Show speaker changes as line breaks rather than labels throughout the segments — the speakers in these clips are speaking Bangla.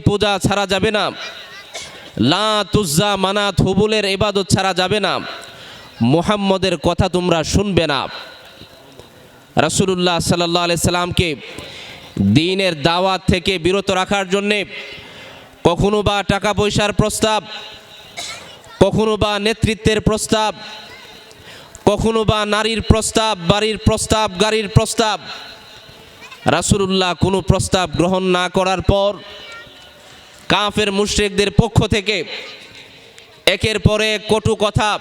পূজা ছাড়া যাবে না, লাত উজ্জা মানাত হুবুলের ইবাদত ছাড়া যাবে না, মুহাম্মদের কথা তোমরা শুনবে না। রাসূলুল্লাহ সাল্লাল্লাহু আলাইহি সাল্লামকে দ্বীনের দাওয়াত থেকে বিরত রাখার জন্যে কখনো বা টাকা পয়সার প্রস্তাব, কখনো বা নেতৃত্বের প্রস্তাব, কখনো বা নারীর প্রস্তাব, বাড়ির প্রস্তাব, গাড়ির প্রস্তাব, রাসূলুল্লাহ কোনো প্রস্তাব গ্রহণ না করার পর কাফের মুশরিকদের পক্ষ থেকে একের পর এক কটু কথা,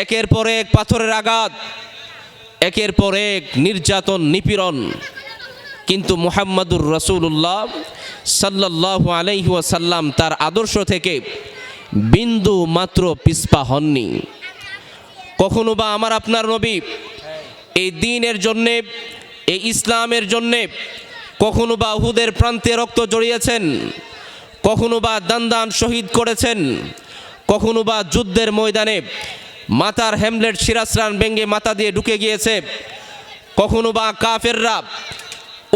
একের পর এক পাথরের আঘাত, একের পর এক নির্যাতন নিপীড়ন। কিন্তু মুহাম্মাদুর রাসূলুল্লাহ সাল্লাল্লাহু আলাইহি ওয়াসাল্লাম তার আদর্শ থেকে বিন্দু মাত্র পিছপা হননি। কখনো বা আমার আপনার নবী এই দ্বীনের জন্যে, এই ইসলামের জন্যে কখনো বা উহুদের প্রান্তে রক্ত জড়িয়েছেন, কখনো বা দান শহীদ করেছেন, কখনো বা যুদ্ধের ময়দানে মাথার হেমলেট শিরাস্রান ভেঙে মাথা দিয়ে ঢুকে গিয়েছে, কখনো বা কাফেররা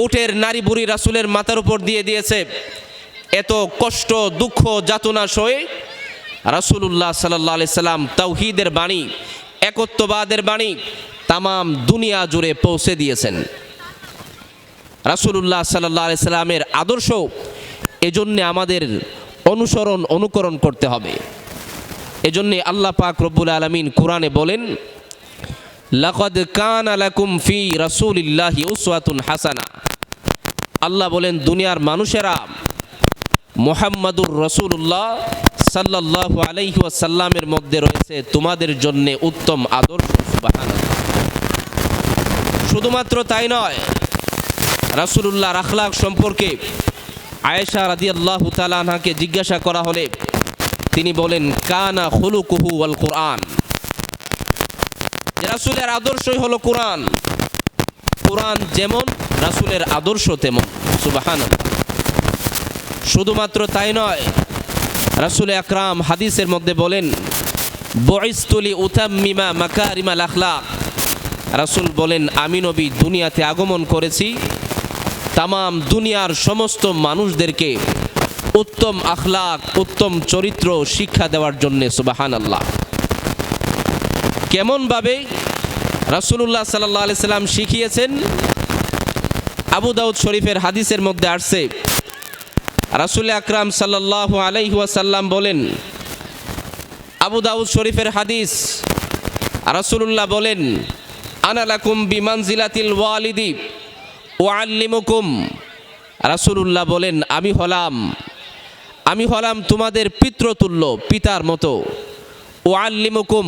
উটের নারী বুড়ি রাসূলের মাথার উপর দিয়ে দিয়েছে। এত কষ্ট, দুঃখ, যাতনা সয়ে রাসূলুল্লাহ সাল্লাল্লাহু আলাইহি সাল্লাম তাওহীদের বাণী, একত্ববাদের বাণী তামাম দুনিয়া জুড়ে পৌঁছে দিয়েছেন। রাসূলুল্লাহ সাল্লাল্লাহু আলাইহি সাল্লামের আদর্শ এজন্য আমাদের অনুসরণ, অনুকরণ করতে হবে। এজন্যে আল্লাহ পাক রব্বুল আলামিন কোরআনে বলেন, লাকাদ কানা লাকুম ফি রাসূলিল্লাহি উসওয়াতুন হাসানা। আল্লাহ বলেন, দুনিয়ার মানুষেরা মুহাম্মাদুর রাসূলুল্লাহ সাল্লাল্লাহু আলাইহি ওয়াসাল্লামের মধ্যে রয়েছে তোমাদের জন্য উত্তম আদর্শ। সুবহানাল্লাহ। শুধুমাত্র তাই নয়, রাসূলুল্লাহর আখলাক সম্পর্কে আয়েশা রাদিয়াল্লাহু তাআলা আনহাকে জিজ্ঞাসা করা হলে তিনি বলেন, কানা খুলুকুহু ওয়াল কুরআন। রাসূলের আদর্শই হলো কোরআন, কোরআন যেমন রাসূলের আদর্শ তেমন। সুবহানাল্লাহ। শুধুমাত্র তাই নয়, রাসূল আকরাম হাদিসের মধ্যে বলেন, বুইসতু লিউতাম্মিমা মাকারিমাল আখলাক। রাসূল বলেন, আমি নবী দুনিয়াতে আগমন করেছি তামাম দুনিয়ার সমস্ত মানুষদেরকে উত্তম আখলাক, উত্তম চরিত্র শিক্ষা দেওয়ার জন্য। সুবহানাল্লাহ। কেমনভাবে রাসূলুল্লাহ সাল্লাল্লাহু আলাইহি সাল্লাম শিখিয়েছেন, আবু দাউদ শরীফের হাদিসের মধ্যে আসছে, রাসূল আকরাম সাল্লাল্লাহু আলাইহি ওয়াসাল্লাম বলেন, আবু দাউদ শরীফের হাদিস, রাসূলুল্লাহ বলেন, আনা লাকুম বিমানজিলাতিল ওয়ালিদি উআল্লিমুকুম। রাসূলুল্লাহ বলেন, আমি হলাম তোমাদের পিতৃতুল্য, পিতার মতো। উআল্লিমুকুম,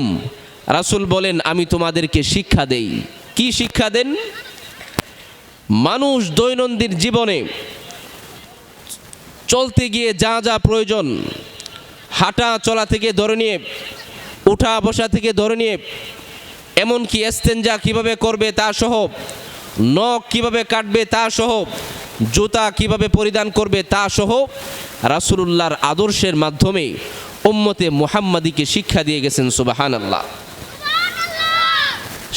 রাসূল বলেন, আমি তোমাদেরকে শিক্ষা দেই। কি শিক্ষা দেন? মানুষ দৈনন্দিন জীবনে চলতে গিয়ে যা যা প্রয়োজন, হাঁটা চলা থেকে ধরে নিয়ে, উঠা বসা থেকে ধরে নিয়ে, এমনকি ইস্তেঞ্জা কিভাবে করবে তা সহ, নখ কিভাবে কাটবে তা সহ, জুতা কিভাবে পরিধান করবে তা সহ রাসূলুল্লাহর আদর্শের মাধ্যমে উম্মতে মুহাম্মাদীকে শিক্ষা দিয়ে গেছেন। সুবহানাল্লাহ।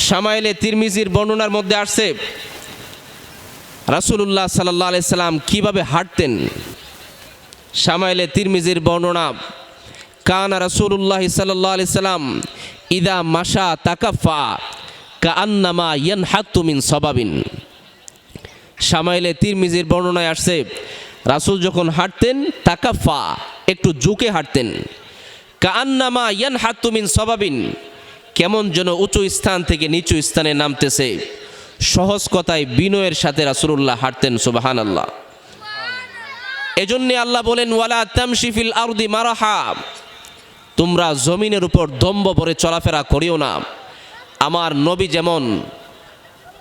শামাইলে তিরমিজির বর্ণনার মধ্যে আসছে, রাসূলুল্লাহ সাল্লাল্লাহু আলাইহি সাল্লাম কিভাবে হাঁটতেন। শামাইলে তিরমিজির বর্ণনা, কানা রাসূলুল্লাহ সাল্লাল্লাহু আলাইহি সাল্লাম ইদা মাশা তাকাফা কাআন্নামা ইয়ানহাতু মিন সাবাবিন। শামাইলে তিরমিজির বর্ণনায় আসছে, রাসূল যখন হাঁটতেন তাকাফা, একটু ঝুঁকে হাঁটতেন, কাআন্নামা ইয়ানহাতু মিন সাবাবিন, কেমন যেন উঁচু স্থান থেকে নিচু স্থানে নামতেছে। সহজ কথায় বিনয়ের সাথে রাসূলুল্লাহ হাঁটতেন। সুবহানাল্লাহ। এজন্যে আল্লাহ বলেন, ওয়ালা তামশি ফিল আরদি মারাহা, তোমরা জমিনের উপর দম্ভ ভরে চলাফেরা করিও না। আমার নবী যেমন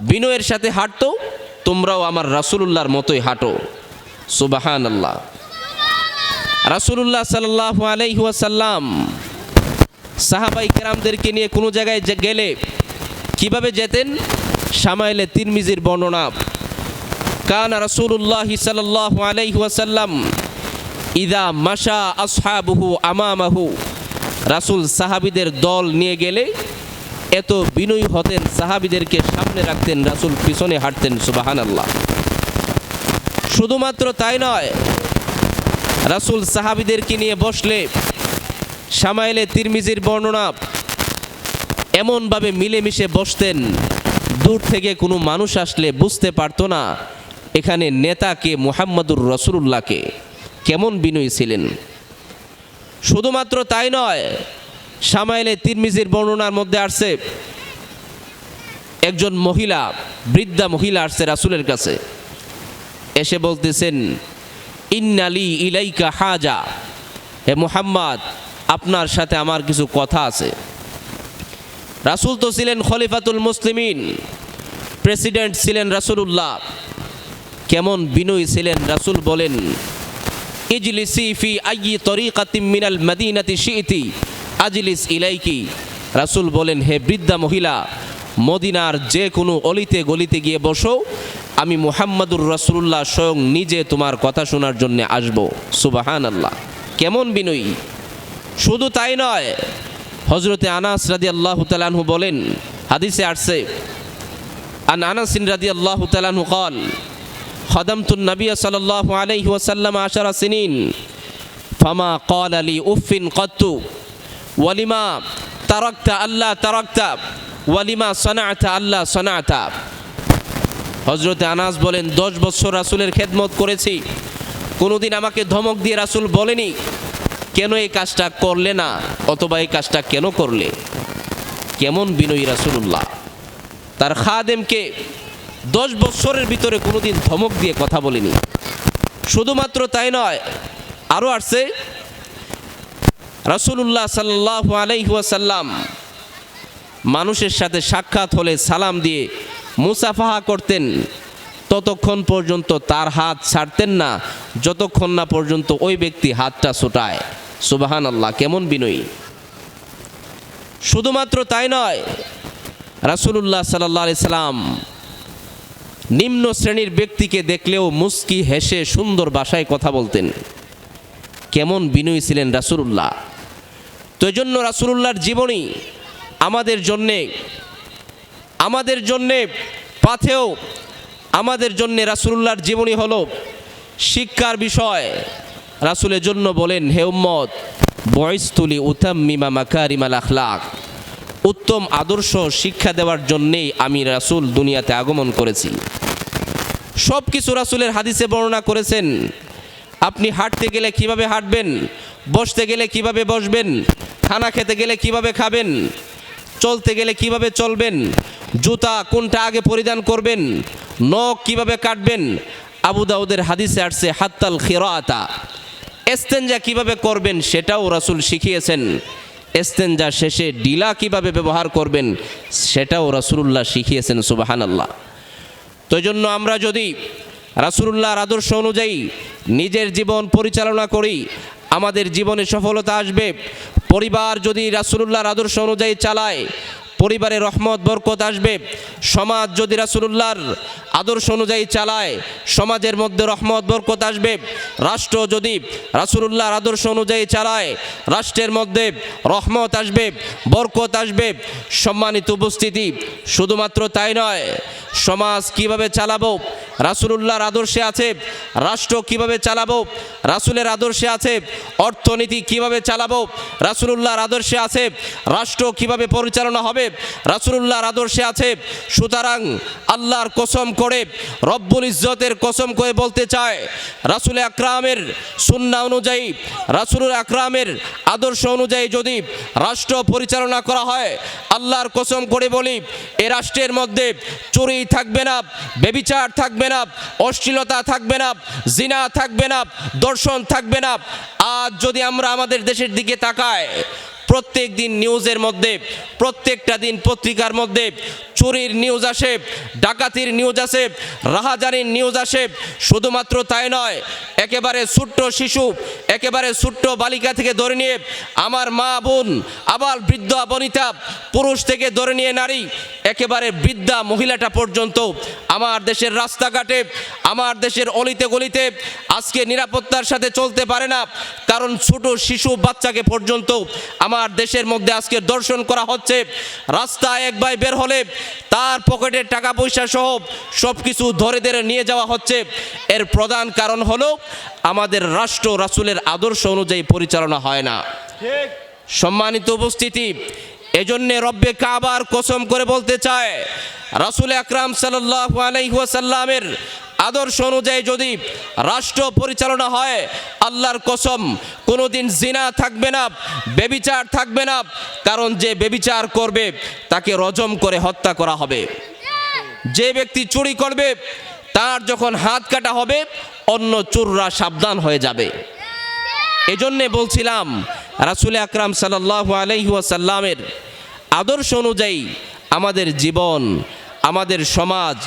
বিনয়ের সাথে হাঁটতো, তোমরাও আমার রাসূলুল্লাহর মতোই হাঁটো। সুবহানাল্লাহ। রাসূলুল্লাহ সাল্লাল্লাহু আলাইহি ওয়াসাল্লাম সাহাবাই কেরামদেরকে নিয়ে কোনো জায়গায় গেলে কিভাবে যেতেন? শামাইলে তিরমিজির বর্ণনা, কানা রাসূলুল্লাহ সাল্লাল্লাহু আলাইহি ওয়াসাল্লাম ইদা মাশা আসহাবুহু আমামাহু, রাসূল সাহাবীদের দল নিয়ে গেলে এত বিনয়ী হতেন, সাহাবীদেরকে সামনে রাখতেন, রাসূল পিছনে হাঁটতেন। সুবহানাল্লাহ। শুধুমাত্র তাই নয়, রাসূল সাহাবীদেরকে নিয়ে বসলে শামাইলে তিরমিজির বর্ণনা এমনভাবে মিলেমিশে বসতেন, দূর থেকে কোনো মানুষ আসলে বুঝতে পারতো না এখানে নেতাকে মুহাম্মদুর রাসূলুল্লাহকে। কেমন বিনয়ী ছিলেন। শুধুমাত্র তাই নয়, শামাইলে তিরমিজির বর্ণনার মধ্যে আসছে একজন মহিলা, বৃদ্ধা মহিলা আসছে রাসূলের কাছে, এসে বলতেছেন ইন্নালি ইলাইকা হাজা, হে মুহাম্মদ আপনার সাথে আমার কিছু কথা আছে। রাসূল তো ছিলেন খলিফাতুল মুসলিমিন, প্রেসিডেন্ট ছিলেন রাসূলুল্লাহ। কেমন বিনয়ী ছিলেন। রাসূল বলেন ইজলিসি ফি আইয়ি তরিকাতিম মিনাল মদিনাতি শিইতি আজলিস ইলাইকি। রাসূল বলেন হে বৃদ্ধা মহিলা, মদিনার যে কোনো অলিতে গলিতে গিয়ে বসো, আমি মুহাম্মদুর রাসূলুল্লাহ স্বয়ং নিজে তোমার কথা শোনার জন্য আসব। সুবহানাল্লাহ, কেমন বিনয়ী। শুধু তাই নয়, হযরতে আনাস রাদিয়াল্লাহু তাআলা আনহু বলেন, হাদিসে আসছে আন আনাস রাদিয়াল্লাহু তাআলা আনহু قال خدمت النبي صلى الله عليه وسلم 10 سنين فما قال لي اف قط ولما تركت الا تركت ولما صنعت الا صنعت। হযরতে আনাস বলেন 10 বছর রাসূলের খেদমত করেছি, কোনোদিন আমাকে ধমক দিয়ে রাসূল বলেনি কেন এই কাজটা করলে না, অথবা এই কাজটা কেন করলে। কেমন বিনয়ী রাসূলুল্লাহ। তার খাদেমকে 10 বছরের ভিতরে কোনোদিন ধমক দিয়ে কথা বলেনি। শুধুমাত্র তাই নয়, আরও আসছে রাসূলুল্লাহ সাল্লাল্লাহু আলাইহি ওয়াসাল্লাম মানুষের সাথে সাক্ষাৎ হলে সালাম দিয়ে মুসাফাহা করতেন, ততক্ষণ পর্যন্ত তার হাত ছাড়তেন না যতক্ষণ না পর্যন্ত ওই ব্যক্তি হাতটা ছোটায়। সুবহানাল্লাহ, কেমন বিনয়ী। শুধুমাত্র তাই নয়, রাসূলুল্লাহ সাল্লাল্লাহু আলাইহি সাল্লাম নিম্ন শ্রেণীর ব্যক্তিকে দেখলেও মুস্কি হেসে সুন্দর ভাষায় কথা বলতেন। কেমন বিনয়ী ছিলেন রাসূলুল্লাহ। তো এই জন্য রাসূলুল্লাহর জীবনী আমাদের জন্যে পাথেও, আমাদের জন্যে রাসূলুল্লাহর জীবনী হলো শিক্ষার বিষয়। রাসূলের জন্য বলেন হে উম্মত বুইসতুলি উতাম্মিমা মাকারিমাল আখলাক, উত্তম আদর্শ শিক্ষা দেওয়ার জন্যেই আমি রাসূল দুনিয়াতে আগমন করেছি। সব কিছু রাসূলের হাদিসে বর্ণনা করেছেন। আপনি হাঁটতে গেলে কিভাবে হাঁটবেন, বসতে গেলে কিভাবে বসবেন, খানা খেতে গেলে কিভাবে খাবেন, চলতে গেলে কিভাবে চলবেন, জুতা কোনটা আগে পরিধান করবেন, নখ কিভাবে কাটবেন। আবু দাউদের হাদিসে আসছে হাত্তাল খিরাআতা, ইস্তেনজা কিভাবে করবেন সেটাও রাসূল শিখিয়েছেন। ইস্তেনজা শেষে ডিলা কিভাবে ব্যবহার করবেন সেটাও রাসূলুল্লাহ শিখিয়েছেন। সুবহানাল্লাহ। তো জন্য আমরা যদি রাসূলুল্লাহর আদর্শ অনুযায়ী নিজের জীবন পরিচালনা করি, আমাদের জীবনে সফলতা আসবে। পরিবার যদি রাসূলুল্লাহর আদর্শ অনুযায়ী চালায়, পরিবারে রহমত বরকত আসবে। সমাজ যদি রাসূলুল্লাহর আদর্শ অনুযায়ী চালায়, সমাজের মধ্যে রহমত বরকত আসবে। রাষ্ট্র যদি রাসূলুল্লাহর আদর্শ অনুযায়ী চালায়, রাষ্ট্রের মধ্যে রহমত আসবে, বরকত আসবে। সম্মানিত উপস্থিতি, শুধুমাত্র তাই নয়, সমাজ কিভাবে চালাবো রাসূলুল্লাহর আদর্শে আছে, রাষ্ট্র কিভাবে চালাবো রাসূলের আদর্শে আছে, অর্থনীতি কিভাবে চালাবো রাসূলুল্লাহর আদর্শে আছে, রাষ্ট্র কিভাবে পরিচালনা হবে রাসূলুল্লাহর আদর্শে আছে। সুতরাং আল্লাহর কসম করে, রব্বুল ইজ্জতের কসম করে বলতে চায়, রাসূল আকরামের সুন্নাহ অনুযায়ী, রাসূল আকরামের আদর্শ অনুযায়ী যদি রাষ্ট্র পরিচালনা করা হয়, আল্লাহর কসম করে বলি এ রাষ্ট্রের মধ্যে চুরি থাকবে না, ব্যভিচার থাকবে না, অশ্লীলতা থাকবে না, জিনা থাকবে না, দর্শন থাকবে না। আজ যদি আমরা আমাদের দেশের দিকে তাকাই, প্রত্যেক দিন নিউজের মধ্যে, প্রত্যেকটা দিন পত্রিকার মধ্যে চুরির নিউজ আসে, ডাকাতির নিউজ আসে, রাহাজানির নিউজ আসে। শুধুমাত্র তাই নয়, একেবারে ছোট্ট শিশু, একেবারে ছোট্ট বালিকা থেকে ধরে নিয়ে আমার মা বোন, আবার বৃদ্ধ বনিতা, পুরুষ থেকে ধরে নিয়ে নারী, একেবারে বৃদ্ধা মহিলাটা পর্যন্ত আমার দেশের রাস্তাঘাটে, আমার দেশের অলিতে গলিতে আজকে নিরাপত্তার সাথে চলতে পারে না। কারণ ছোট শিশু বাচ্চাকে পর্যন্ত আমার দেশের মধ্যে আজকে দর্শন করা হচ্ছে। রাস্তায় এক ভাই বের হলে তার পকেটের টাকা পয়সা সহ সব কিছু ধরে ধরে নিয়ে যাওয়া হচ্ছে। এর প্রধান কারণ হলো আমাদের রাষ্ট্র রাসূলের আদর্শ অনুযায়ী পরিচালনা হয় না। সম্মানিত উপস্থিতি, এজন্যে রব্বে কাবার কসম করে বলতে চায়, রাসূল আকরাম সাল্লাল্লাহু আলাইহি ওয়াসাল্লামের আদর্শ অনুযায়ী যদি রাষ্ট্র পরিচালনা হয়, আল্লাহর কসম কোনোদিন জিনা থাকবে না, ব্যভিচার থাকবে না। কারণ যে ব্যভিচার করবে তাকে রজম করে হত্যা করা হবে। যে ব্যক্তি চুরি করবে তার যখন হাত কাটা হবে, অন্য চোররা সাবধান হয়ে যাবে। এজন্যে বলছিলাম রাসূল আকরাম সাল্লাল্লাহু আলাইহি ওয়াসাল্লামের আদর্শ অনুযায়ী আমাদের জীবন, আমাদের সমাজ,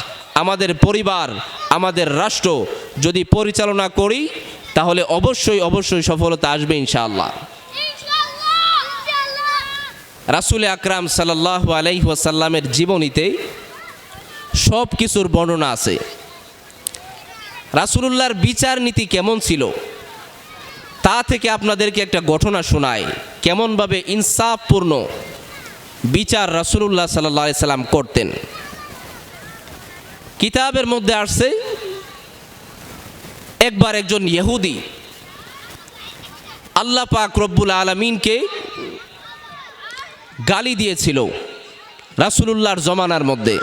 আমাদের পরিবার, আমাদের রাষ্ট্র যদি পরিচালনা করি তাহলে অবশ্যই অবশ্যই সফলতা আসবে ইনশাআল্লাহ। রাসূল আকরাম সাল্লাল্লাহু আলাইহি ওয়াসাল্লামের জীবনীতে সব কিছুর বর্ণনা আছে। রাসূলুল্লাহর বিচার নীতি কেমন ছিল তা থেকে আপনাদেরকে একটা ঘটনা শোনাই, কেমনভাবে ইনসাফপূর্ণ বিচার রাসূলুল্লাহ সাল্লাল্লাহু আলাইহি সাল্লাম করতেন। কিতাবের মধ্যে আসছে, একবার একজন ইহুদি আল্লাহ পাক রব্বুল আলামিনকে গালি দিয়েছিল রাসূলুল্লাহর জমানার মধ্যে।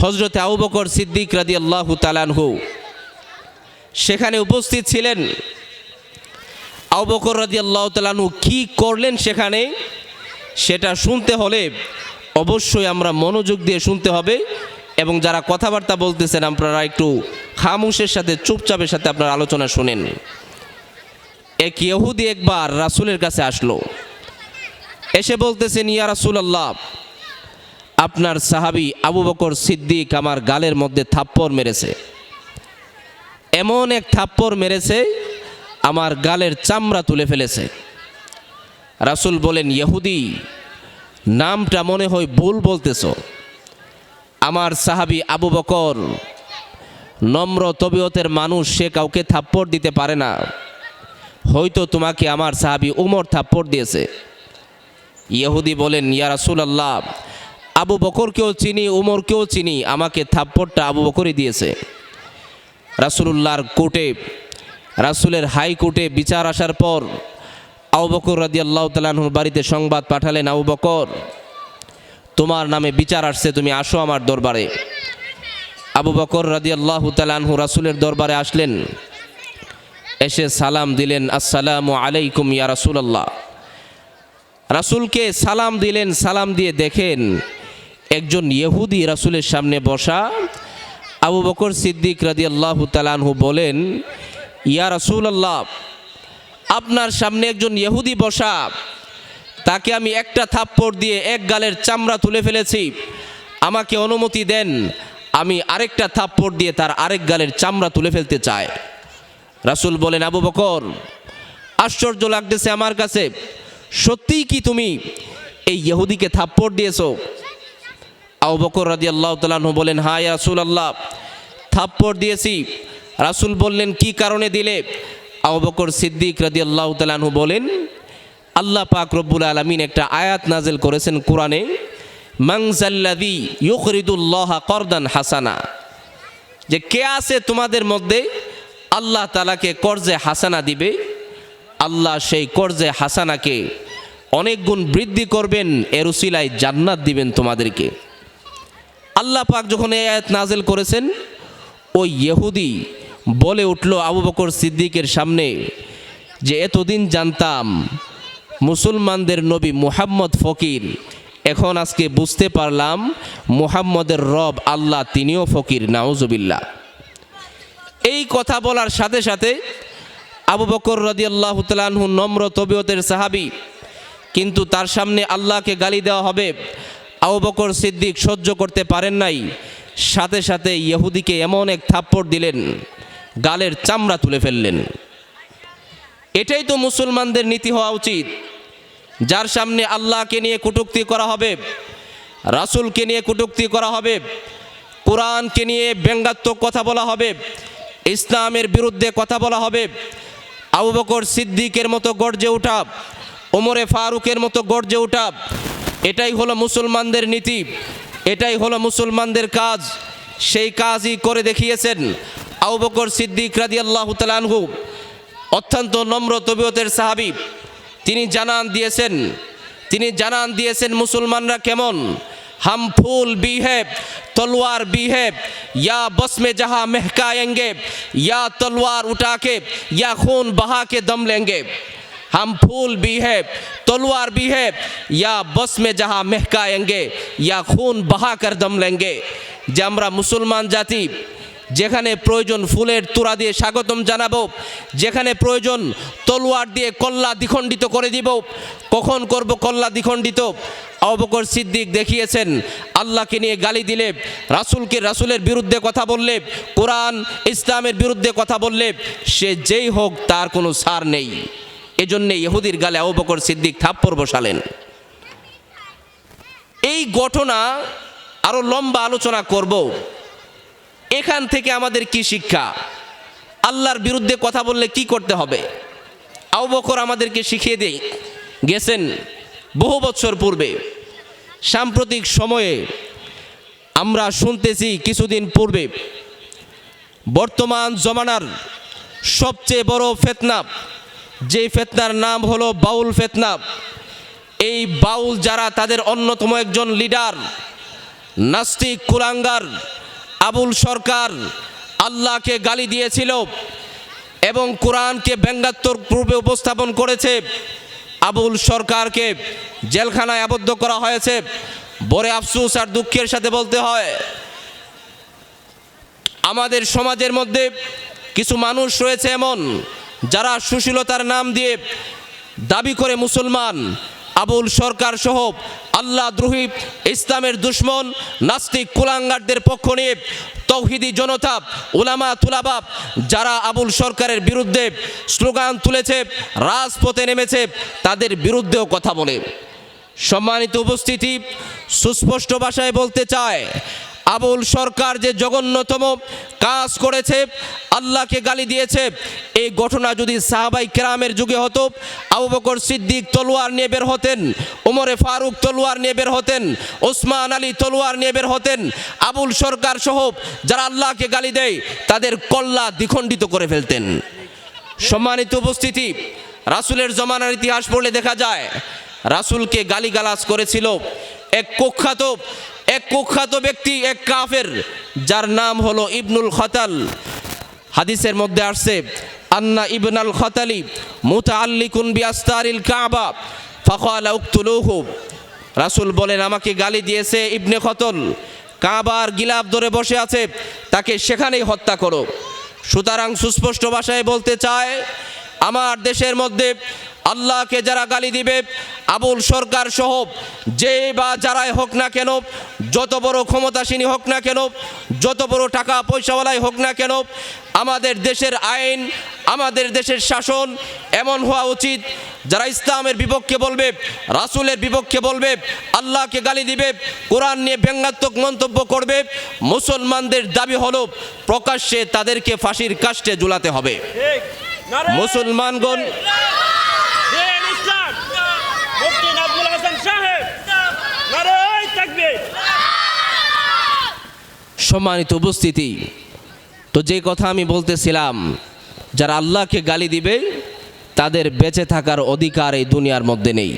হযরতে আবু বকর সিদ্দিক রাদিয়াল্লাহু তাআলা আনহু সেখানে উপস্থিত ছিলেন। আবু বকর রাদিয়াল্লাহু তাআলা আনহু কি করলেন সেখানে, সেটা শুনতে হলে অবশ্যই আমরা মনোযোগ দিয়ে শুনতে হবে। এবং যারা কথাবার্তা বলতেছেন আপনারা একটু খামোশের সাথে, চুপচাপের সাথে আপনার আলোচনা শুনেন। এক ইহুদি একবার রাসূলের কাছে আসলো, এসে বলতেছেন, ইয়া রাসূলুল্লাহ, আপনার সাহাবী আবু বকর সিদ্দিক আমার গালের মধ্যে থাপ্পড় মেরেছে। এমন এক থাপ্পড় মেরেছে আমার গালের চামড়া তুলে ফেলেছে। রাসূল বলেন, ইহুদি, নামটা মনে হয় ভুল বলতেছো। আমার সাহাবী আবু বকর নম্র তবিয়তের মানুষ, সে কাউকে থাপ্পড় দিতে পারে না। হয়তো তোমাকে আমার সাহাবী উমর থাপ্পড় দিয়েছে। ইহুদি বলেন, ইয়া রাসূলুল্লাহ, আবু বকরকেও চিনি, উমরকেও চিনি, আমাকে থাপ্পড়টা আবু বকরই দিয়েছে। রাসূলুল্লাহর কোর্টে, রাসূলের হাই কোর্টে বিচার আসার পর আবু বকর রাদিয়াল্লাহু তাআলা আনহুর বাড়িতে সংবাদ পাঠালেন, আবু বকর, তোমার নামে বিচার আসছে, তুমি আসো আমার দরবারে। আবু বকর রাদিয়াল্লাহু তাআলা আনহু রাসূলের দরবারে আসলেন, এসে সালাম দিলেন, আসসালামু আলাইকুম ইয়া রাসূলুল্লাহ। রাসূলকে সালাম দিলেন। সালাম দিয়ে দেখেন একজন ইহুদি রাসূলের সামনে বসা। আবু বকর সিদ্দিক রাদিয়াল্লাহু তাআলা আনহু বলেন, ইয়া রাসূলুল্লাহ, আপনার সামনে একজন ইহুদি বসা, তাকে আমি একটা থাপ্পড় দিয়ে এক গালের চামড়া তুলে ফেলেছি। আমাকে অনুমতি দেন, আমি আরেকটা থাপ্পড় দিয়ে তার আরেক গালের চামড়া তুলে ফেলতে চাই। রাসূল বলেন, আবু বকর, আশ্চর্য লাগতেছে আমার কাছে, সত্যিই কি তুমি এই ইহুদিকে থাপ্পড় দিয়েছো? আবু বকর রাদিয়াল্লাহু তাআলা আনহু বলেন, হ্যাঁ ইয়া রাসূলুল্লাহ, থাপ্পড় দিয়েছি। রাসূল বললেন, কি কারণে দিলে? আবু বকর সিদ্দিক রাদিয়াল্লাহু তাআলা আনহু বলেন, আল্লাহ পাক রব্বুল আলামিন একটা আয়াত নাযিল করেছেন কোরআনে, মান যাল্লাযী ইউকরিদুল্লাহা করদান হাসানা, যে কে আছে তোমাদের মধ্যে আল্লাহ তাআলাকে কর্জে হাসানা দিবে, আল্লাহ সেই কর্জে হাসানাকে অনেক গুণ বৃদ্ধি করবেন, এর উসিলায় জান্নাত দিবেন তোমাদেরকে। আল্লাহ পাক যখন এই আয়াত নাযিল করেছেন, ওই ইহুদি বলে উঠল আবু বকর সিদ্দিকের সামনে যে এতদিন জানতাম মুসলমানদের নবী মুহাম্মদ ফকির, এখন আজকে বুঝতে পারলাম মুহাম্মদের রব আল্লাহ, তিনিও ফকির, নাউজুবিল্লাহ। এই কথা বলার সাথে সাথে আবু বকর রাদিয়াল্লাহু তাআলা আনহু নম্র তবিয়তের সাহাবী, কিন্তু তার সামনে আল্লাহকে গালি দেওয়া হবে, আবু বকর সিদ্দিক সহ্য করতে পারেন নাই। সাথে সাথে ইহুদিকে এমন এক থাপ্পড় দিলেন, গালের চামড়া তুলে ফেললেন। এটাই তো মুসলমানদের নীতি হওয়া উচিত। যার সামনে আল্লাহকে নিয়ে কটূক্তি করা হবে, রাসূলকে নিয়ে কটূক্তি করা হবে, কোরআনকে নিয়ে ব্যঙ্গাত্মক কথা বলা হবে, ইসলামের বিরুদ্ধে কথা বলা হবে, আবু বকর সিদ্দিকের মতো গর্জে ওঠা, ওমরে ফারুকের মতো গর্জে ওঠা, এটাই হলো মুসলমানদের নীতি, এটাই হলো মুসলমানদের কাজ। সেই কাজই করে দেখিয়েছেন আবু বকর সিদ্দিক রাদিয়াল্লাহু তাআলা আনহু, অত্যন্ত নম্র তবিয়তের সাহাবী। তিনি জানান দিয়েছেন মুসলমানরা কেমন। हम फूल भी है तलवार भी है, या बस में जहाँ महकाएंगे, या तलवार उठा के या खून बहा के दम लेंगे। हम फूल भी है तलवार भी है, या बस में जहाँ महकाएंगे या खून बहा कर दम लेंगे। যে আমরা মুসলমান জাতি, যেখানে প্রয়োজন ফুলের তোড়া দিয়ে স্বাগতম জানাবো, যেখানে প্রয়োজন তলোয়ার দিয়ে কল্লা দ্বিখণ্ডিত করে দিব। কখন করব কল্লা দ্বিখণ্ডিত? আবু বকর সিদ্দিক দেখিয়েছেন, আল্লাহকে নিয়ে গালি দিলে, রাসূলের বিরুদ্ধে কথা বললে, কোরআন ইসলামের বিরুদ্ধে কথা বললে, সে যেই হোক তার কোনো ছাড় নেই। এজন্য ইহুদির গালে আবু বকর সিদ্দিক থাপ্পড় বসালেন। এই ঘটনা আরো লম্বা আলোচনা করব। এখান থেকে আমাদের কি শিক্ষা? আল্লাহর বিরুদ্ধে কথা বললে কি করতে হবে? আবু বকর আমাদেরকে শিখিয়ে দিয়ে গেছেন বহু বছর পূর্বে। সাম্প্রতিক সময়ে আমরা শুনতেছি কিছুদিন পূর্বে বর্তমান জমানার সবচেয়ে বড় ফিতনা, যে ফিতনার নাম হলো বাউল ফিতনা। এই বাউল যারা, তাদের অন্যতম একজন লিডার নাস্তিক কুলাঙ্গার আবুল সরকার আল্লাহকে গালি দিয়েছিল এবং কোরআনকে ব্যঙ্গাত্মক রূপে উপস্থাপন করেছে। আবুল সরকারকে জেলখানায় আবদ্ধ করা হয়েছে। বড় আফসোস আর দুঃখের সাথে বলতে হয়, আমাদের সমাজের মধ্যে কিছু মানুষ রয়েছে এমন, যারা সুশীলতার নাম দিয়ে দাবি করে মুসলমান। আবুল সরকার সহ আল্লাহ দ্রোহী, ইসলামের দুশ্মন, নাস্তিক কুলাঙ্গারদের পক্ষ নিয়ে তৌহিদি জনতা, উলামা তুলাবা যারা আবুল সরকারের বিরুদ্ধে স্লোগান তুলেছে, রাজপথে নেমেছে, তাদের বিরুদ্ধেও কথা বলে। সম্মানিত উপস্থিতি, সুস্পষ্ট ভাষায় বলতে চায়, আবুল সরকার যে জঘন্যতম কাজ করেছে, আল্লাহকে গালি দিয়েছে, এই ঘটনা যদি সাহাবাই কেরামের যুগে হতো, আবু বকর সিদ্দিক তলোয়ার নিয়ে বের হতেন, ওমরে ফারুক তলোয়ার নিয়ে বের হতেন, ওসমান আলী তলোয়ার নিয়ে বের হতেন। আবুল সরকার সহ যারা আল্লাহকে গালি দেয়, তাদের কল্লা দ্বিখণ্ডিত করে ফেলতেন। সম্মানিত উপস্থিতি, রাসূলের জমানার ইতিহাস পড়লে দেখা যায়, রাসূলকে গালিগালাজ করেছিল এক কুখ্যাত ব্যক্তি, এক কাফের, যার নাম হলো ইবনুল খতাল। হাদিসের মধ্যে আসছে, আন্না ইবনুল খতালি মুতাআল্লিকুন বিআস্তারিল কাবা ফাকালা উকতুলুহু। রাসূল বলেন, আমাকে গালি দিয়েছে ইবনে খতল, কাবার গিলাফ ধরে বসে আছে, তাকে সেখানেই হত্যা করো। সুতরাং সুস্পষ্ট ভাষায় বলতে চায়, আমার দেশের মধ্যে আল্লাহকে যারা গালি দিবে, আবুল সরকার সহ যে বা যারাই হোক না কেন, যত বড় ক্ষমতাসীনই হোক না কেন, যত বড় টাকা পয়সাওয়ালাই হোক না কেন, আমাদের দেশের আইন, আমাদের দেশের শাসন এমন হওয়া উচিত, যারা ইসলামের বিপক্ষে বলবে, রাসূলের বিপক্ষে বলবে, আল্লাহকে গালি দিবে, কোরআন নিয়ে ব্যঙ্গাত্মক মন্তব্য করবে, মুসলমানদের দাবি হলো প্রকাশ্যে তাদেরকে ফাঁসির কাস্টে ঝুলাতে হবে। মুসলমানগণ, সম্মানিত উপস্থিতি, তো যে কথা আমি বলতেছিলাম, যারা আল্লাহকে গালি দিবে তাদের বেঁচে থাকার অধিকার এই দুনিয়ার মধ্যে নেই।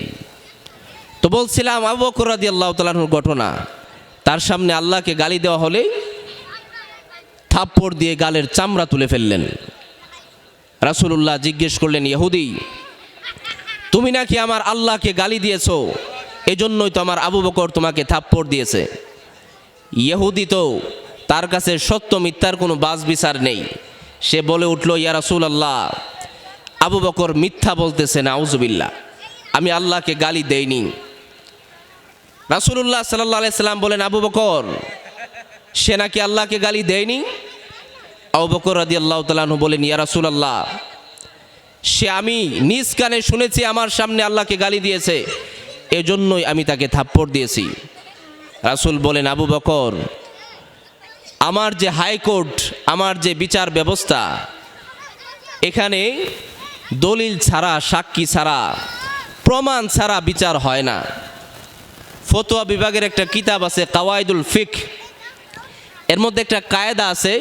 তো বলছিলাম আবু বকর রাদিয়াল্লাহু তাআলা আনহুর ঘটনা, তার সামনে আল্লাহকে গালি দেওয়া হলে থাপ্পড় দিয়ে গালের চামড়া তুলে ফেললেন। রাসূলুল্লাহ জিজ্ঞেস করলেন, ইহুদি, তুমি নাকি আমার আল্লাহকে গালি দিয়েছো, এজন্যই তো আমার আবু বকর তোমাকে থাপ্পড় দিয়েছে। ইহুদি তো, তার কাছে সত্য মিথ্যার কোনো বাছ বিচার নেই। সে বলে উঠল, ইয়া রাসূলুল্লাহ, আবু বকর মিথ্যা বলতেছে, নাউজুবিল্লাহ, আমি আল্লাহকে গালি দেইনি। রাসূলুল্লাহ সাল্লাল্লাহু আলাইহি সাল্লাম বলেন, আবু বকর, সে নাকি আল্লাহকে গালি দেয়নি? আবু বকর রাদিয়াল্লাহু তাআলা আনহু বলেন, ইয়া রাসূলুল্লাহ, সে আমি নিজ কানে শুনেছি আমার সামনে আল্লাহকে গালি দিয়েছে, এজন্যই আমি তাকে থাপ্পড় দিয়েছি। রাসূল বলেন, আবু বকর, আমার যে হাইকোর্ট, আমার যে বিচার ব্যবস্থা, এখানে দলিল ছাড়া, সাক্ষী ছাড়া, প্রমাণ ছাড়া বিচার হয় না। ফতোয়া বিভাগের একটা কিতাব আছে কাওয়াইদুল ফিক, এর মধ্যে একটা কায়দা আছে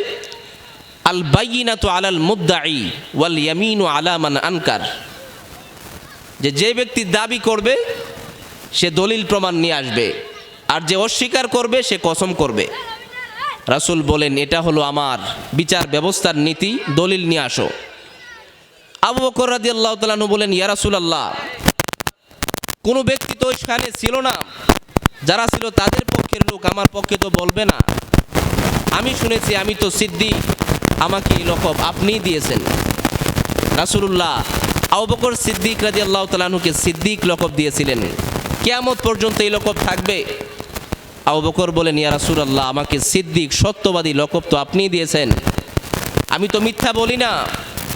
আল বাইয়িনাতু আলাল মুদ্দাই ওয়াল ইয়ামিনু আলা মান আনকার, যে ব্যক্তি দাবি করবে সে দলিল প্রমাণ নিয়ে আসবে, আর যে অস্বীকার করবে সে কসম করবে। রাসূল বলেন এটা হলো আমার বিচার ব্যবস্থার নীতি, দলিল নিয়ে আসো। আবু বকর রাদিয়াল্লাহু তাআলা আনহু বলেন ইয়া রাসূলুল্লাহ, কোনো ব্যক্তি তো ওইখানে ছিল না, যারা ছিল তাদের পক্ষের লোক আমার পক্ষে তো বলবে না। আমি শুনেছি আমি তো সিদ্দিক, আমাকে এই লকব আপনিই দিয়েছেন। রাসূলুল্লাহ আবু বকর সিদ্দিক রাদিয়াল্লাহু তাআলা আনহুকে সিদ্দিক লকব দিয়েছিলেন, কিয়ামত পর্যন্ত এই লকব থাকবে। আবু বকর বলেন ইয়া রাসূলুল্লাহ, আমাকে সিদ্দিক সত্যবাদী লকব তো আপনিই দিয়েছেন, আমি তো মিথ্যা বলি না,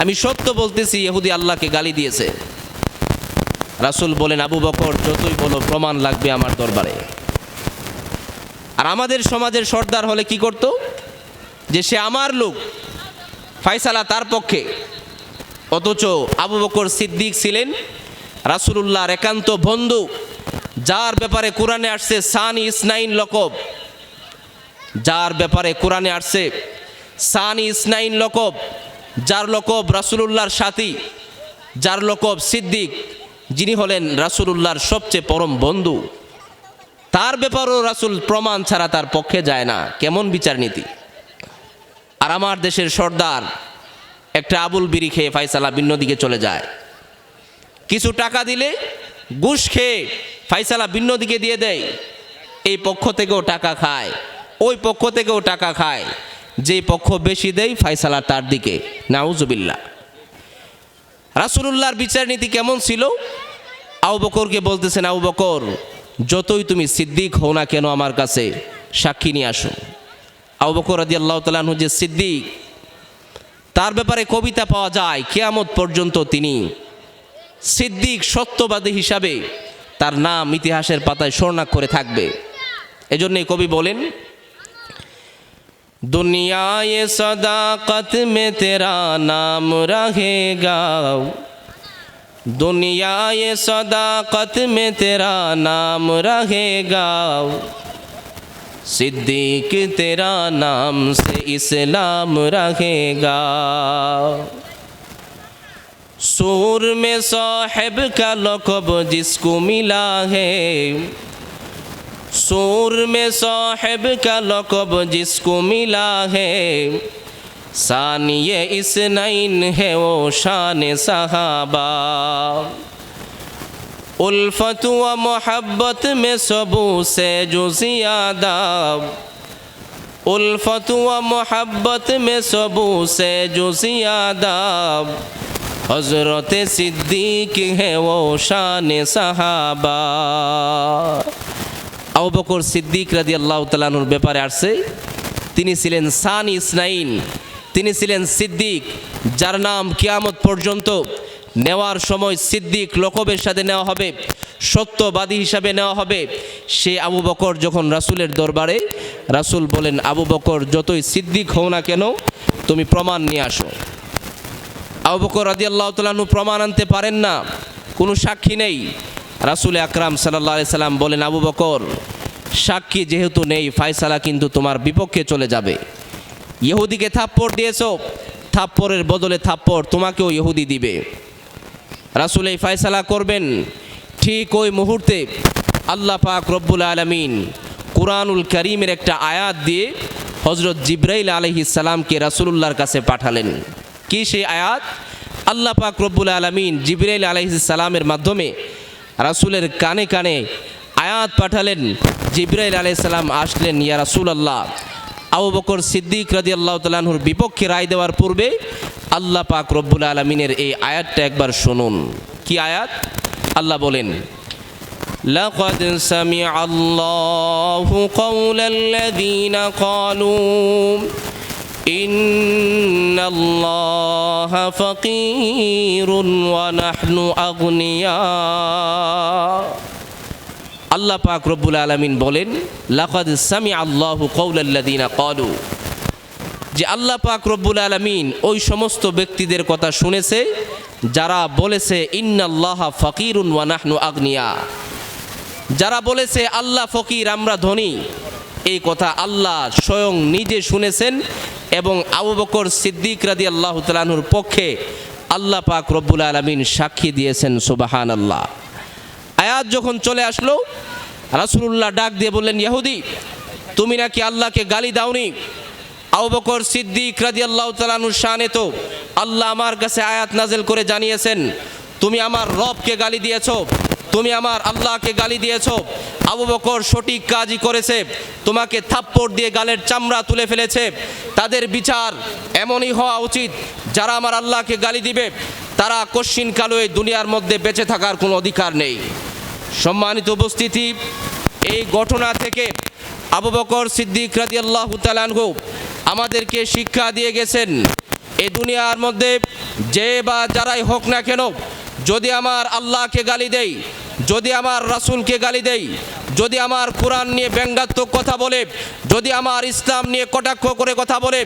আমি সত্য বলতেছি ইহুদি আল্লাহকে গালি দিয়েছে। রাসূল বলেন আবু বকর যতই বলো প্রমাণ লাগবে আমার দরবারে। আর আমাদের সমাজের সর্দার হলে কি করত, যে সে আমার লোক, ফয়সালা তার পক্ষে। অথচ আবু বকর সিদ্দিক ছিলেন রাসূলুল্লাহর একান্ত বন্ধু, যার ব্যাপারে কোরআনে আসছে সানি ইসনাইন লকব, যার ব্যাপারে কোরআনে আসছে সানি ইসনাইন লকব, যার লকব রাসূলুল্লাহর সাথী, যার লকব সিদ্দিক, যিনি হলেন রাসূলুল্লাহর সবচেয়ে পরম বন্ধু, তার ব্যাপারেও রাসূল প্রমাণ ছাড়া তার পক্ষে যায় না। কেমন বিচার নীতি! আর আমার দেশের সর্দার একটা আবুল বিড়ি খেয়ে ফয়সালা ভিন্ন দিকে চলে যায়, কিছু টাকা দিলে ঘুষ খেয়ে ফয়সালা ভিন্ন দিকে দিয়ে দেয়। এই পক্ষ থেকেও টাকা খায়, ওই পক্ষ থেকেও টাকা খায়, যেই পক্ষ বেশি দেয় ফয়সালা তার দিকে। নাউজুবিল্লাহ। রাসূলুল্লাহর বিচার নীতি কেমন ছিল? আবু বকরকে বলতেছেন আবু বকর যতই তুমি সিদ্দিক হও না কেন আমার কাছে সাক্ষী নিয়ে আসো। আবু বকর রাদিয়াল্লাহু তাআলা আনহু যে সিদ্দিক, তার ব্যাপারে কবিতা পাওয়া যায় কিয়ামত পর্যন্ত তিনি সিদ্দিক সত্যবাদী হিসাবে তার নাম ইতিহাসের পাতায় স্বর্ণাক্ষরে থাকবে। এজন্যই কবি বলেন দুনিয়ায়ে সদাকত মে তেরা নাম রহেগা, दुनियाए सदाकत में तेरा नाम रहेगा, सिद्दीक तेरा नाम से इस्लाम रहेगा। सूर में साहिब का लक़ब जिसको मिला है, सूर में साहिब का लक़ब जिसको मिला है, सानिए इस्नैन है वो शान सहाबा। उल्फत व मोहब्बत में सबू से जो ज़ियादा, उल्फत व मोहब्बत में सबू से जो ज़ियादा, हज़रत सिद्दीक है वो शान सहाबा। আবু বকর সিদ্দিক রাদিয়াল্লাহু তাআলা আনহুর ব্যাপারে আসছে তিনি ছিলেন সানি ইসনাইন, তিনি ছিলেন সিদ্দিক, যার নাম কিয়ামত পর্যন্ত নেওয়ার সময় সিদ্দিক লকবের সাথে নেওয়া হবে, সত্যবাদী হিসাবে নেওয়া হবে। সে আবু বকর যখন রাসূলের দরবারে, রাসূল বলেন আবু বকর যতই সিদ্দিক হও না কেন তুমি প্রমাণ নিয়ে আসো। আবু বকর রাদিয়াল্লাহু তাআলা আনহু প্রমাণ আনতে পারেন না, কোনো সাক্ষী নেই। রাসূল আকরাম সাল্লাল্লাহু আলাইহি সাল্লাম বলেন আবু বকর সাক্ষী যেহেতু নেই ফয়সালা কিন্তু তোমার বিপক্ষে চলে যাবে। ইহুদিকে থাপ্পড় দিয়েছো, থাপ্পড়ের বদলে থাপ্পড় তোমাকেও ইহুদি দিবে। রাসূল এই ফয়সালা করবেন। ঠিক ওই মুহূর্তে আল্লাহ পাক রব্বুল আলামিন কুরআনুল কারীমের একটা আয়াত দিয়ে হযরত জিবরাইল আলাইহিস সালামকে রাসূলুল্লাহর কাছে পাঠালেন। কি সেই আয়াত? আল্লাহ পাক রব্বুল আলামিন জিবরাইল আলাইহিস সালামের মাধ্যমে রাসূলের কানে কানে আয়াত পাঠালেন। জিবরাইল আলাইহিস সালাম আসলেন, ইয়া রাসূলুল্লাহ আবু বকর সিদ্দিক রাদিয়াল্লাহু তাআলা আনহুর বিপক্ষে রায় দেওয়ার পূর্বে আল্লাহ পাক রব্বুল আলামিনের এই আয়াতটা একবার শুনুন। কি আয়াত? আল্লাহ বলেন লাকাদ সামিআল্লাহু কাওলাল্লাযীনা ক্বালু ইন্নাল্লাহা ফাকীরুন ওয়া নাহনু আগনিয়া। আল্লাহ পাক রব্বুল আলামিন বলেন লাকাদ সামিআল্লাহু কাওলাল্লাযীনা ক্বালু, যে আল্লাহ পাক রব্বুল আলামিন ওই সমস্ত ব্যক্তিদের কথা শুনেছে যারা বলেছে ইন্নাল্লাহা ফাকীরুন ওয়া নাহনু আগনিয়া, যারা বলেছে আল্লাহ ফকির আমরা ধনী, এই কথা আল্লাহ স্বয়ং নিজে শুনেছেন এবং আবু বকর সিদ্দিক রাদিয়াল্লাহু তাআলা আনহুর পক্ষে আল্লাহ পাক রব্বুল আলামিন সাক্ষী দিয়েছেন। সুবহানাল্লাহ। আয়াত যখন চলে আসলো, রাসূলুল্লাহ ডাক দিয়ে বললেন, ইহুদি তুমি নাকি আল্লাহকে গালি দাওনি? আবু বকর সিদ্দিক রাদিয়াল্লাহু তাআলা আনহুর শানে তো আল্লাহ আমার কাছে আয়াত নাযিল করে জানিয়েছেন, তুমি আমার রবকে গালি দিয়েছো, তুমি আমার আল্লাহকে গালি দিয়েছো। আবু বকর সঠিক কাজই করেছে, তোমাকে থাপ্পড় দিয়ে গালের চামড়া তুলে ফেলেছে। তাদের বিচার এমনই হওয়া উচিত, যারা আমার আল্লাহকে গালি দিবে তারা কশ্চিনকালও এই দুনিয়ার মধ্যে বেঁচে থাকার কোনো অধিকার নেই। সম্মানিত উপস্থিতি, এই ঘটনা থেকে আবু বকর সিদ্দিক রাদিয়াল্লাহু তাআলা আনহু আমাদেরকে শিক্ষা দিয়ে গেছেন, এই দুনিয়ার মধ্যে যে বা যারাই হোক না কেন, যদি আমার আল্লাহকে গালি দেই, যদি আমার রাসূলকে গালি দেই, যদি আমার কোরআন নিয়ে ব্যঙ্গাত্মক কথা বলে, যদি আমার ইসলাম নিয়ে কটাক্ষ করে কথা বলে,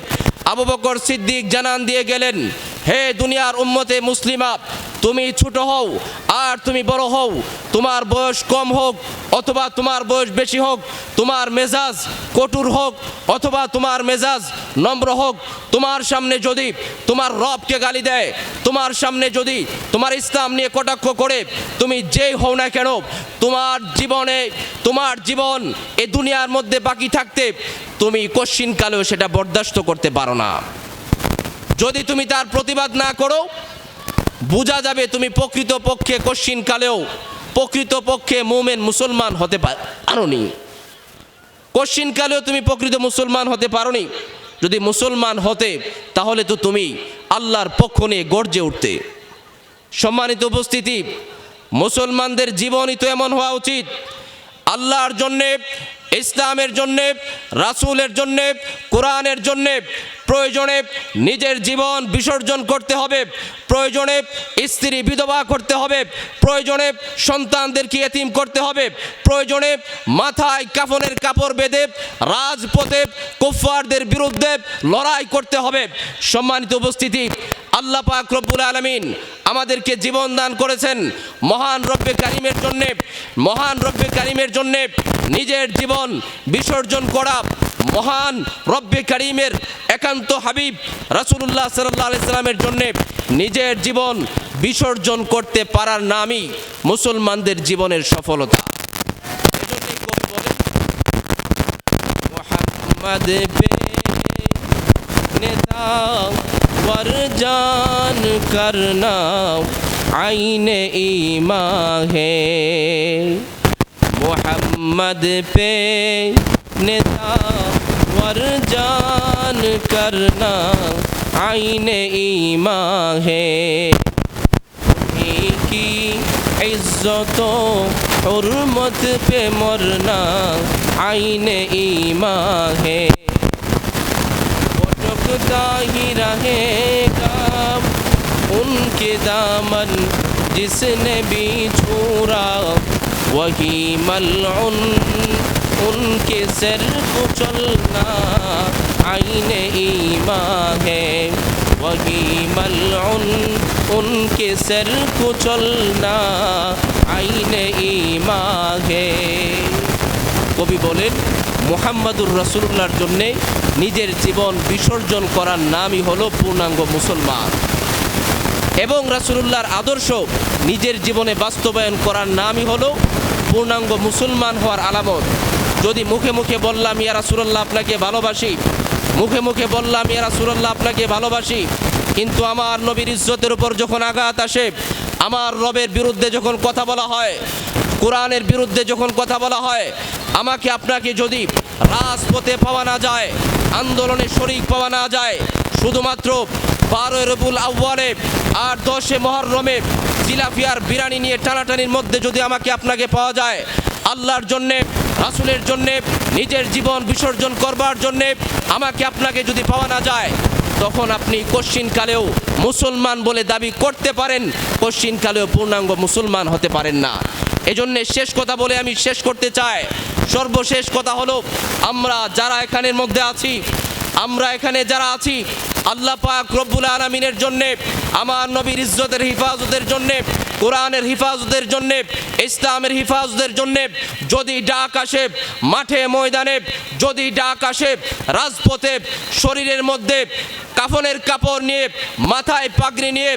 আবু বকর সিদ্দিক জানান দিয়ে গেলেন, হে দুনিয়ার উম্মতে মুসলিমা, তুমি ছোট হও আর তুমি বড় হও, তোমার বয়স কম হোক অথবা তোমার বয়স বেশি হোক, তোমার মেজাজ কঠোর হোক অথবা তোমার মেজাজ নম্র হোক, তোমার সামনে যদি তোমার রবকে গালি দেয়, তোমার সামনে যদি তোমার ইসলাম নিয়ে কটাক্ষ করে, তুমি যেই হও না কেন, তোমার জীবন এই দুনিয়ার মধ্যে বাকি থাকতে তুমি কশ্চিনকালেও সেটা বরদাস্ত করতে পারো না। যদি তুমি তার প্রতিবাদ না করো, বোঝা যাবে তুমি প্রকৃতপক্ষে কশ্চিনকালেও প্রকৃতপক্ষে মুমিন মুসলমান হতে পারোনি। কশ্চিনকালেও তুমি প্রকৃত মুসলমান হতে পারোনি। যদি মুসলমান হতে, তাহলে তো তুমি আল্লাহর পক্ষ নিয়ে গর্জে উঠতে। সম্মানিত উপস্থিতি, মুসলমানদের জীবনই তো এমন হওয়া উচিত, আল্লাহর জন্যে, ইসলামের জন্যে, রাসূলের জন্যে, কোরআনের জন্যে প্রয়োজনে নিজের জীবন বিসর্জন করতে হবে, প্রয়োজনে স্ত্রী বিধবা করতে হবে, প্রয়োজনে সন্তানদেরকে এতিম করতে হবে, প্রয়োজনে মাথায় কাফনের কাপড় বেঁধে রাজপথে কুফফারদের বিরুদ্ধে লড়াই করতে হবে। সম্মানিত উপস্থিতি, আল্লাহ পাক রব্বুল আলামিন আমাদেরকে জীবন দান করেছেন মহান রব্বে কারিমের জন্যে, মহান রব্বে কারিমের জন্যে নিজের জীবন বিসর্জন করা মহান রব্বে কারিমের একান্ত হাবিব রাসূলুল্লাহ সাল্লাল্লাহু আলাইহি সাল্লামের জন্যে নিজের জীবন বিসর্জন করতে পারার নামই মুসলমানদের জীবনের সফলতা। এজন্যই কবি বলেন, মুহাম্মদ পে নেতা वर जान करना आईने ईमान है, मोहम्मद पे नेता वर जान करना आईने ईमान है, उन्हीं की इज्जतों हुर्मत पे मरना आईने ईमान है, झुकता ही रहेगा उनके दामन जिसने भी छूरा वही मलउन, उनके सिर को चलना आईने ईमान है, वही मलउन, उनके सिर को चलना आईने ईमान है। কবি বলেন, মুহাম্মাদুর রাসূলুল্লাহর জন্যে নিজের জীবন বিসর্জন করার নামই হলো পূর্ণাঙ্গ মুসলমান, এবং রাসূলুল্লাহর আদর্শ নিজের জীবনে বাস্তবায়ন করার নামই হলো পূর্ণাঙ্গ মুসলমান হওয়ার আলামত। যদি মুখে মুখে বললাম ইয়া রাসূলুল্লাহ আপনাকে ভালোবাসি, মুখে মুখে বললাম ইয়া রাসূলুল্লাহ আপনাকে ভালোবাসি, কিন্তু আমার নবীর ইজ্জতের উপর যখন আঘাত আসে, আমার রবের বিরুদ্ধে যখন কথা বলা হয়, কোরআনের বিরুদ্ধে যখন কথা বলা হয়, আমাকে আপনাকে যদি রাজপথে পাওয়া না যায়, আন্দোলনে শরীক পাওয়া না যায়, শুধুমাত্র 12 রবিউল আউয়ালে আর 10 মুহররমে জিলাফিয়ার বিরানি নিয়ে টানাটানির মধ্যে যদি আমাকে আপনাকে পাওয়া যায়, আল্লাহর জন্যে, রাসূলের জন্যে, নিজের জীবন বিসর্জন করবার জন্যে আমাকে আপনাকে যদি পাওয়া না যায়, তখন আপনি কশ্চিনকালেও মুসলমান বলে দাবি করতে পারেন, কশ্চিনকালেও পূর্ণাঙ্গ মুসলমান হতে পারেন না। এজন্য শেষ কথা বলে আমি শেষ করতে চাই। সর্বশেষ কথা হলো, আমরা যারা এখানের মধ্যে আছি, আমরা এখানে যারা আছি, আল্লাহ পাক রব্বুল আলামিনের জন্যে আমার নবীর ইজ্জতের হিফাজতের জন্যে, কোরআনের হিফাজতের জন্যে, ইসলামের হিফাজতের জন্যে যদি ডাক আসে মাঠে ময়দানে, যদি ডাক আসে রাজপথে, শরীরের মধ্যে কাফনের কাপড় নিয়ে, মাথায় পাগড়ি নিয়ে